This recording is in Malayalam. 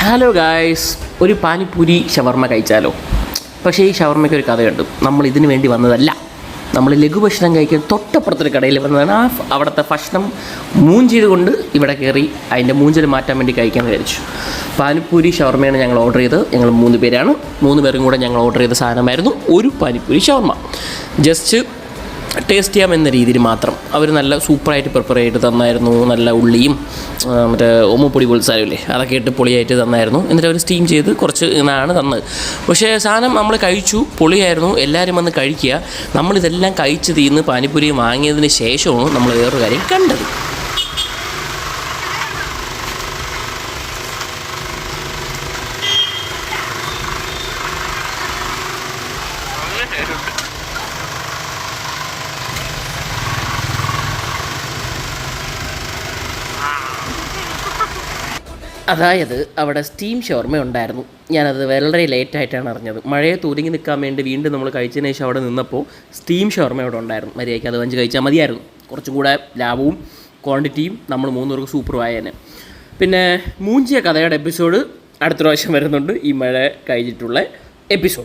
ഹലോ ഗായ്സ്, ഒരു പാനിപ്പൂരി ഷവർമ്മ കഴിച്ചാലോ? പക്ഷേ ഈ ഷവർമ്മയ്ക്ക് ഒരു കഥയുണ്ട്. നമ്മൾ ഇതിന് വേണ്ടി വന്നതല്ല. നമ്മൾ ലഘുഭക്ഷണം കഴിക്കാൻ തൊട്ടപ്പുറത്തൊരു കടയിൽ വന്നതാണ്. അവിടുത്തെ ഭക്ഷണം മൂഞ്ചിയത് കൊണ്ട് ഇവിടെ കയറി അതിൻ്റെ മൂഞ്ചൽ മാറ്റാൻ വേണ്ടി കഴിക്കാൻ വിചാരിച്ചു. പാനിപ്പൂരി ഷവർമ്മയാണ് ഞങ്ങൾ ഓർഡർ ചെയ്തത്. ഞങ്ങൾ 3 പേരാണ്. 3 പേരും കൂടെ ഞങ്ങൾ ഓർഡർ ചെയ്ത സാധനമായിരുന്നു ഒരു പാനിപ്പൂരി ഷവർമ്മ. ജസ്റ്റ് ടേസ്റ്റ് ചെയ്യാമെന്ന രീതിയിൽ മാത്രം. അവർ നല്ല സൂപ്പറായിട്ട് പ്രിപ്പയർ ചെയ്ത് തന്നായിരുന്നു. നല്ല ഉള്ളിയും മറ്റേ ഓമപ്പൊടി പൊളിച്ചാലില്ലേ, അതൊക്കെ ഇട്ട് പൊളിയായിട്ട് തന്നായിരുന്നു. എന്നിട്ട് അവർ സ്റ്റീം ചെയ്ത് കുറച്ച് ഇതാണ് തന്നത്. പക്ഷേ സാധനം നമ്മൾ കഴിച്ചു, പൊളിയായിരുന്നു. എല്ലാവരും വന്ന് കഴിക്കുക. നമ്മളിതെല്ലാം കഴിച്ച് തീർന്ന് പാനിപ്പൂരി വാങ്ങിയതിന് ശേഷമാണ് നമ്മൾ വേറൊരു കാര്യം കണ്ടത്. അതായത് അവിടെ സ്റ്റീം ഷവർമ്മ ഉണ്ടായിരുന്നു. ഞാനത് വളരെ ലേറ്റായിട്ടാണ് അറിഞ്ഞത്. മഴയെ തൂരിങ്ങി നിൽക്കാൻ വേണ്ടി വീണ്ടും നമ്മൾ കഴിച്ചതിന് ശേഷം അവിടെ നിന്നപ്പോൾ സ്റ്റീം ഷവർമ്മ അവിടെ ഉണ്ടായിരുന്നു. മര്യാദയ്ക്ക് അത് 5 കഴിച്ചാൽ മതിയായിരുന്നു. കുറച്ചും കൂടെ ലാഭവും ക്വാണ്ടിറ്റിയും നമ്മൾ 3 പേർക്ക് സൂപ്പർ ആയേനെ. പിന്നെ മൂഞ്ചിയ കഥയുടെ എപ്പിസോഡ് അടുത്ത പ്രാവശ്യം വരുന്നുണ്ട്. ഈ മഴ കഴിഞ്ഞിട്ടുള്ള എപ്പിസോഡ്.